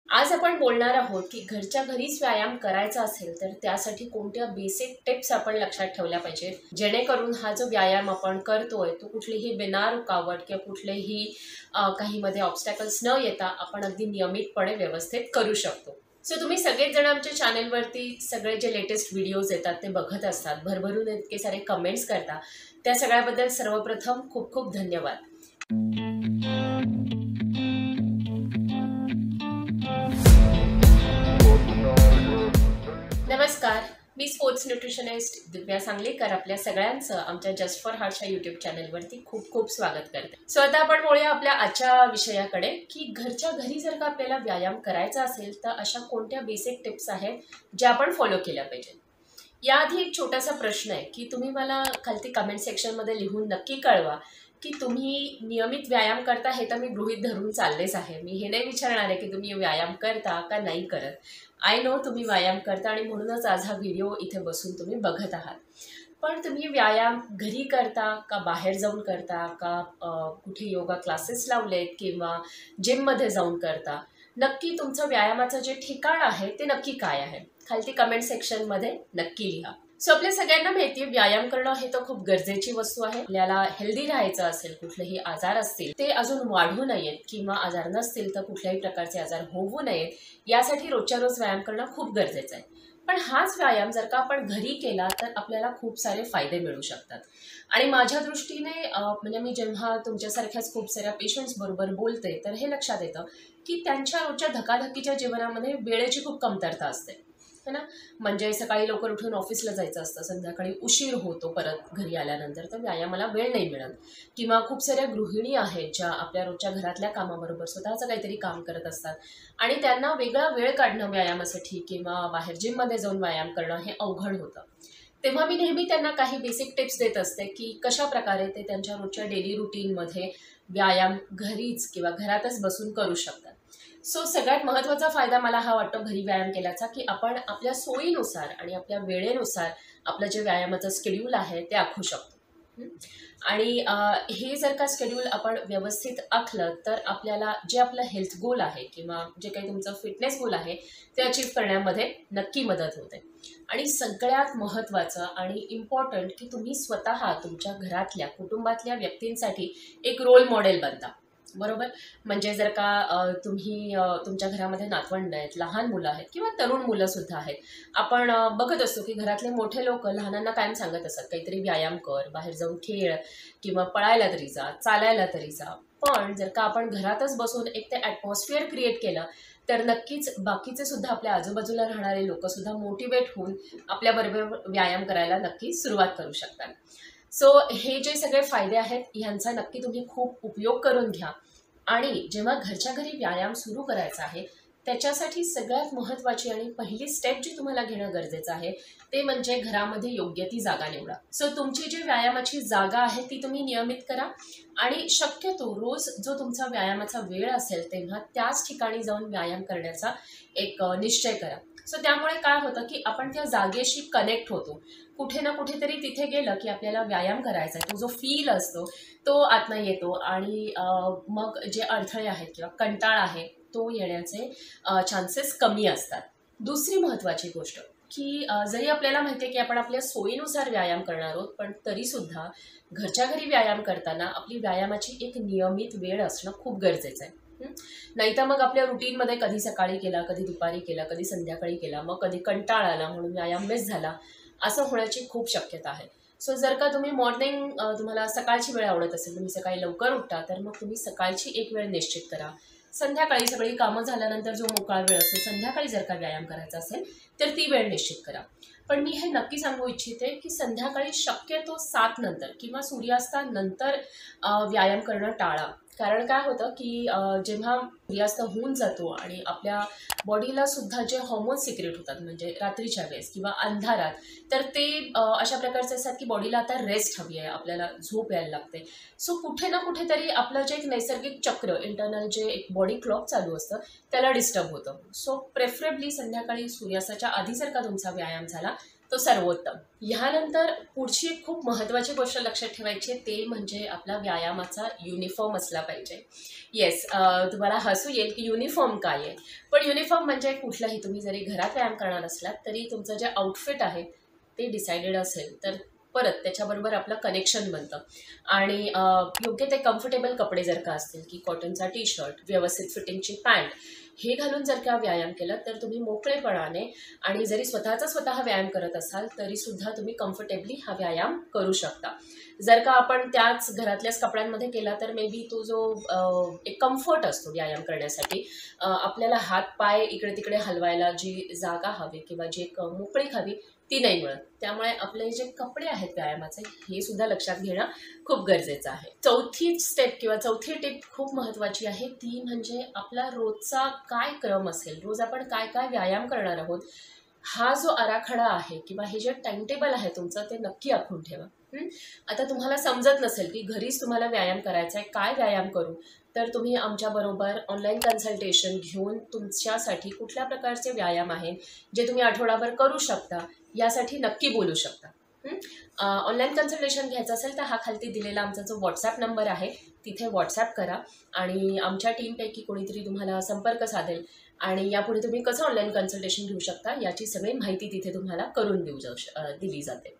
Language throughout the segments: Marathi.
आज आपण बोलणार आहोत की घरच्या घरीच व्यायाम करायचा असेल तर त्यासाठी कोणत्या बेसिक टिप्स आपण लक्षात ठेवल्या पाहिजेत, जेणेकरून हा जो व्यायाम आपण करतोय तो कुठलीही बिना रुकावट किंवा कुठलेही काहीमध्ये ऑब्स्टॅकल्स न येता आपण अगदी नियमितपणे व्यवस्थित करू शकतो. सो तुम्ही सगळेच जण आमच्या चॅनलवरती सगळे जे लेटेस्ट व्हिडिओज येतात ते बघत असतात, भरभरून इतके सारे कमेंट्स करता, त्या सगळ्याबद्दल सर्वप्रथम खूप खूप धन्यवाद. नमस्कार, मी स्पोर्ट्स न्यूट्रिशनिस्ट दिव्या सांगलीकर आपल्या सगळ्यांचं आमच्या जस्ट फॉर हार्टच्या यूट्यूब चॅनलवरती खूप खूप स्वागत करते. सो आता आपण बोलूया आपल्या आजच्या विषयाकडे की घरच्या घरी जर का आपल्याला व्यायाम करायचा असेल तर अशा कोणत्या बेसिक टिप्स आहेत ज्या आपण फॉलो केल्या पाहिजे. याआधी एक छोटासा प्रश्न आहे की तुम्ही मला खालती कमेंट सेक्शनमध्ये लिहून नक्की कळवा की तुम्ही नियमित व्यायाम करता. हे तर मी गृहीत धरून चाललेच आहे. मी हे नाही विचारणार आहे की तुम्ही व्यायाम करता का नाही करत. आय नो तुम्ही व्यायाम करता आणि म्हणूनच आज हा व्हिडिओ इथे बसून तुम्ही बघत आहात. पण तुम्ही व्यायाम घरी करता का बाहेर जाऊन करता का कुठे योगा क्लासेस लावलेत किंवा जिममध्ये जाऊन करता. नक्की तुमचं व्यायामाचं जे ठिकाण आहे ते नक्की काय आहे खालती कमेंट सेक्शनमध्ये नक्की लिहा. सो आपल्या सगळ्यांना माहिती आहे व्यायाम करणं हे तर खूप गरजेची वस्तू आहे. आपल्याला हेल्दी राहायचं असेल, कुठलेही आजार असतील ते अजून वाढू नयेत किंवा आजार नसतील तर कुठल्याही प्रकारचे आजार होऊ नयेत यासाठी रोजच्या रोज व्यायाम करणं खूप गरजेचं आहे. पण हाच व्यायाम जर का आपण घरी केला तर आपल्याला खूप सारे फायदे मिळू शकतात. आणि माझ्या दृष्टीने म्हणजे मी जेव्हा तुमच्यासारख्याच खूप साऱ्या पेशंट्स बरोबर बोलते तर हे लक्षात येतं की त्यांच्या रोजच्या धकाधकीच्या जीवनामध्ये वेळेची खूप कमतरता असते है ना. म्हणजे सकाळी लवकर उठून ऑफिसला जायचं असतं, संध्याकाळी उशीर होतो परत घरी आल्यानंतर, तर व्यायामाला वेळ नाही मिळत. किंवा खूप साऱ्या गृहिणी आहेत ज्या आपल्या रोजच्या घरातल्या कामाबरोबर स्वतःचं काहीतरी काम करत असतात आणि त्यांना वेगळा वेळ काढणं व्यायामासाठी किंवा बाहेर जिममध्ये जाऊन व्यायाम करणं हे अवघड होतं. तेव्हा मी नेहमी त्यांना काही बेसिक टिप्स देत असते की कशा प्रकारे ते त्यांच्या रोजच्या डेली रुटीनमध्ये व्यायाम घरीच किंवा घरातच बसून करू शकतात. सो सगळ्यात महत्त्वाचा फायदा मला हा वाटतो घरी व्यायाम केल्याचा की आपण आपल्या सोयीनुसार आणि आपल्या वेळेनुसार आपलं जे व्यायामाचं शेड्यूल आहे ते आखू शकतो. आणि हे जर का शेड्यूल आपण व्यवस्थित आखलं तर आपल्याला जे आपलं हेल्थ गोल आहे किंवा जे काही तुमचं फिटनेस गोल आहे ते अचीव्ह करण्यामध्ये नक्की मदत होते. आणि सगळ्यात महत्त्वाचं आणि इम्पॉर्टंट की तुम्ही स्वतः तुमच्या घरातल्या कुटुंबातल्या व्यक्तींसाठी एक रोल मॉडेल बनता. बरोबर. म्हणजे जर का तुम्ही तुमच्या घरामध्ये नातवंड आहेत, लहान मुलं आहेत किंवा तरुण मुलं सुद्धा आहेत. आपण बघत असतो की घरातले मोठे लोक लहानांना कायम सांगत असतात काहीतरी व्यायाम कर, बाहेर जाऊन खेळ किंवा पळायला तरी जा, चालायला तरी जा. पण जर का आपण घरातच बसून एक ते ॲटमॉस्फिअर क्रिएट केलं तर नक्कीच बाकीचे सुद्धा आपल्या आजूबाजूला राहणारे लोक सुद्धा मोटिवेट होऊन आपल्याबरोबर व्यायाम करायला नक्की सुरुवात करू शकतात. सो हे जे सगळे फायदे आहेत ह्यांचा नक्की तुम्ही खूप उपयोग करून घ्या. आणि जेव्हा घरच्या घरी व्यायाम सुरू करायचा आहे त्याच्यासाठी सगळ्यात महत्त्वाची आणि पहिली स्टेप जी तुम्हाला घेणं गरजेचं आहे ते म्हणजे घरामध्ये योग्य ती जागा निवडा. सो तुमची जी व्यायामाची जागा आहे ती तुम्ही नियमित करा आणि शक्यतो रोज जो तुमचा व्यायामाचा वेळ असेल तेव्हा त्याच ठिकाणी जाऊन व्यायाम करण्याचा एक निश्चय करा. सो त्यामुळे काय होतं की आपण त्या जागेशी कनेक्ट होतो. कुठे ना कुठेतरी तिथे गेलं की आपल्याला व्यायाम करायचा आहे, तो जो फील असतो तो आतनं येतो आणि मग जे अडथळे आहेत किंवा कंटाळा आहे तो येण्याचे चान्सेस कमी असतात. दुसरी महत्त्वाची गोष्ट की जरी आपल्याला माहिती आहे की आपण आपल्या सोयीनुसार व्यायाम करणार आहोत पण तरीसुद्धा घरच्या घरी व्यायाम करताना आपली व्यायामाची एक नियमित वेळ असणं खूप गरजेचं आहे. नाही तर मग आपल्या रुटीनमध्ये कधी सकाळी केला, कधी दुपारी केला, कधी संध्याकाळी केला, मग कधी कंटाळा आला म्हणून व्यायाम मिस झाला, असं होण्याची खूप शक्यता आहे. सो जर का तुम्ही मॉर्निंग तुम्हाला सकाळची वेळ आवडत असेल, तुम्ही सकाळी लवकर उठता तर मग तुम्ही सकाळची एक वेळ निश्चित करा. संध्याकाळी सगळी कामं झाल्यानंतर जो मोकळा वेळ असतो संध्याकाळी जर का व्यायाम करायचा असेल तर ती वेळ निश्चित करा. पण मी हे नक्की सांगू इच्छिते की संध्याकाळी शक्यतो 7 नंतर किंवा सूर्यास्तानंतर व्यायाम करणं टाळा. कारण काय होतं की जेव्हा सूर्यास्त होऊन जातो आणि आपल्या बॉडीला सुद्धा जे हॉर्मोन्स सिक्रेट होतात म्हणजे रात्रीच्या वेळेस किंवा अंधारात, तर ते अशा प्रकारचे असतात की बॉडीला आता रेस्ट हवी आहे, आपल्याला झोप यायला लागते. सो कुठे ना कुठेतरी आपलं जे एक नैसर्गिक चक्र इंटरनल जे एक बॉडी क्लॉक चालू असतं त्याला डिस्टर्ब होतं. सो प्रेफरेबली संध्याकाळी सूर्यास्ताच्या आधी जर का तुमचा व्यायाम झाला तो सर्वोत्तम. ह्यानंतर पुढची एक खूप महत्त्वाची गोष्ट लक्षात ठेवायची ते म्हणजे आपला व्यायामाचा युनिफॉर्म असला पाहिजे. येस, तुम्हाला हसू येईल की युनिफॉर्म काय आहे, पण युनिफॉर्म म्हणजे कुठलाही, तुम्ही जरी घरात व्यायाम करणार असलात तरी तुमचं जे आउटफिट आहे ते डिसाइडेड असेल तर परत त्याच्याबरोबर आपलं कनेक्शन बनतं. आणि योग्य ते कम्फर्टेबल कपडे जर का असतील की कॉटनचा टी शर्ट, व्यवस्थित फिटिंगची पॅन्ट, हे घालून जर का व्यायाम केला तर तुम्ही मोकळेपणाने आणि जरी स्वतः व्यायाम करत असाल तरी सुद्धा तुम्ही कम्फर्टेबली हा व्यायाम करू शकता. जर का आपण त्याच घरातल्याच कपड्यांमध्ये केला तर मे बी तो जो एक कम्फर्ट असतो व्यायाम करण्यासाठी, आपल्याला हात पाय इकडे तिकडे हलवायला जी जागा हवी किंवा जी एक मोकळीक हवी ती नाही मिळत. त्यामुळे आपले जे कपडे आहेत व्यायामाचे हे सुद्धा लक्षात घेणं खूप गरजेचं आहे. चौथी स्टेप किंवा चौथी टिप खूप महत्त्वाची आहे, ती म्हणजे आपला रोजचा काय क्रम असेल, रोज आपण काय काय व्यायाम करणार आहोत, हा जो आराखडा आहे किंवा हे जे टाइम टेबल आहे तुमचं ते नक्की आखून ठेवा. आता तुम्हाला समजत नसेल की घरीच तुम्हाला व्यायाम करायचा आहे, काय व्यायाम करू, तर तुम्ही आमच्याबरोबर ऑनलाईन कन्सल्टेशन घेऊन तुमच्यासाठी कुठल्या प्रकारचे व्यायाम आहेत जे तुम्ही आठवडाभर करू शकता यासाठी नक्की बोलू शकता. ऑनलाईन कन्सल्टेशन घ्यायचं असेल तर हा खालती दिलेला आमचा जो व्हॉट्सॲप नंबर आहे तिथे व्हॉट्सॲप करा आणि आमच्या टीमपैकी कोणीतरी तुम्हाला संपर्क साधेल आणि यापुढे तुम्ही कसं ऑनलाईन कन्सल्टेशन घेऊ शकता याची सगळी माहिती तिथे तुम्हाला करून दिली जाते.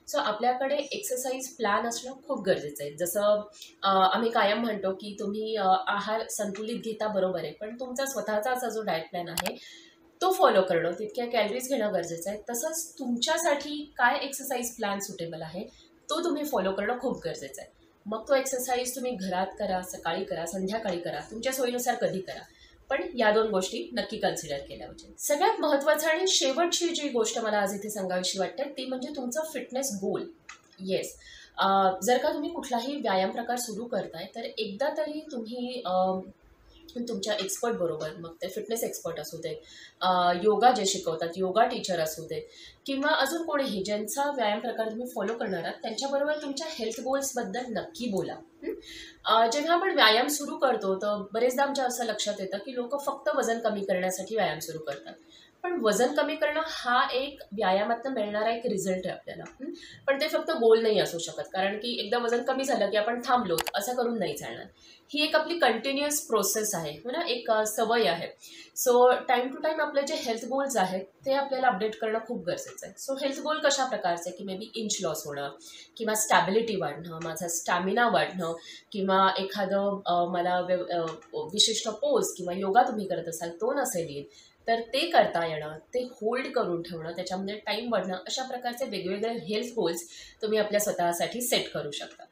सो आपल्याकडे एक्सरसाइज प्लॅन असणं खूप गरजेचं आहे. जसं आम्ही कायम म्हणतो की तुम्ही आहार संतुलित घेता बरोबर आहे, पण तुमचा स्वतःचा असा जो डाएट प्लॅन आहे तो फॉलो करणं, तितक्या कॅलरीज घेणं गरजेचं आहे. तसंच तुमच्यासाठी काय एक्सरसाइज प्लॅन सुटेबल आहे तो तुम्ही फॉलो करणं खूप गरजेचं आहे. मग तो एक्सरसाइज तुम्ही घरात करा, सकाळी करा, संध्याकाळी करा, तुमच्या सोयीनुसार कधी करा, पण या 2 गोष्टी नक्की कन्सिडर केल्या पाहिजे. सगळ्यात महत्त्वाचं आणि शेवटची जी गोष्ट मला आज इथे सांगावीशी वाटते ती म्हणजे तुमचं फिटनेस गोल. येस, जर का तुम्ही कुठलाही व्यायाम प्रकार सुरू करताय तर एकदा तरी तुम्ही तुमच्या एक्सपर्ट बरोबर, मग ते फिटनेस एक्सपर्ट असू देत, योगा जे शिकवतात योगा टीचर असू देत किंवा अजून कोणीही ज्यांचा व्यायाम प्रकार तुम्ही फॉलो करणार आहात त्यांच्याबरोबर तुमच्या हेल्थ गोल्सबद्दल नक्की बोला. जेव्हा आपण व्यायाम सुरू करतो तर बरेचदा आमच्या असं लक्षात येतं की लोक फक्त वजन कमी करण्यासाठी व्यायाम सुरू करतात, पण वजन कमी करणं हा एक व्यायामातून मिळणारा एक रिझल्ट आहे आपल्याला. पण ते फक्त गोल नाही असू शकत, कारण की एकदा वजन कमी झालं की आपण थांबलो असं करून नाही चालणार. ही एक आपली कंटिन्युअस प्रोसेस आहे ना, एक सवय आहे. सो टाइम टू टाइम आपले जे हेल्थ गोल्स आहेत ते आपल्याला अपडेट करणं खूप गरजेचं आहे. सो हेल्थ गोल कशा प्रकारचे की मे बी इंच लॉस होणं किंवा स्टॅबिलिटी वाढणं, माझा स्टॅमिना वाढणं किंवा एखादं मला विशिष्ट पोज किंवा योगा तुम्ही करत असाल तो नसेल येत तर ते करता येणं, ते होल्ड करून ठेवणं, त्याच्यामध्ये टाईम वाढणं, अशा प्रकारचे वेगवेगळे हेल्थ गोल्स तुम्ही आपल्या स्वतःसाठी सेट करू शकता.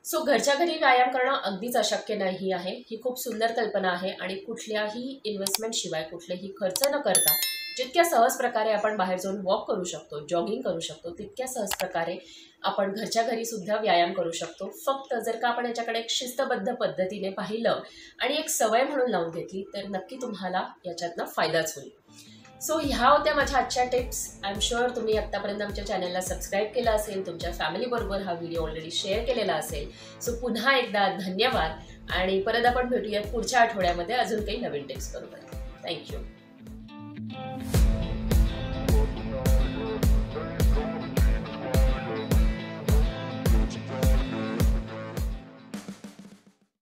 सो घरच्या घरी व्यायाम करणं अगदीच अशक्य नाही आहे. ही खूप सुंदर कल्पना आहे आणि कुठल्याही इन्व्हेस्टमेंटशिवाय, कुठलेही खर्च न करता जितक्या सहज प्रकारे आपण बाहेर जाऊन वॉक करू शकतो, जॉगिंग करू शकतो, तितक्या सहज प्रकारे आपण घरच्या घरी सुद्धा व्यायाम करू शकतो. फक्त जर का आपण याच्याकडे एक शिस्तबद्ध पद्धतीने पाहिलं आणि एक सवय म्हणून लावून घेतली तर नक्की तुम्हाला याच्यातनं फायदाच होईल. सो ह्या होत्या माझ्या आजच्या टिप्स. आय एम शुअर तुम्ही आत्तापर्यंत आमच्या चॅनलला सबस्क्राईब केलं असेल, तुमच्या फॅमिलीबरोबर हा व्हिडिओ ऑलरेडी शेअर केलेला असेल. सो पुन्हा एकदा धन्यवाद आणि परत आपण भेटूयात पुढच्या आठवड्यामध्ये अजून काही नवीन टिप्स बरोबर. थँक्यू.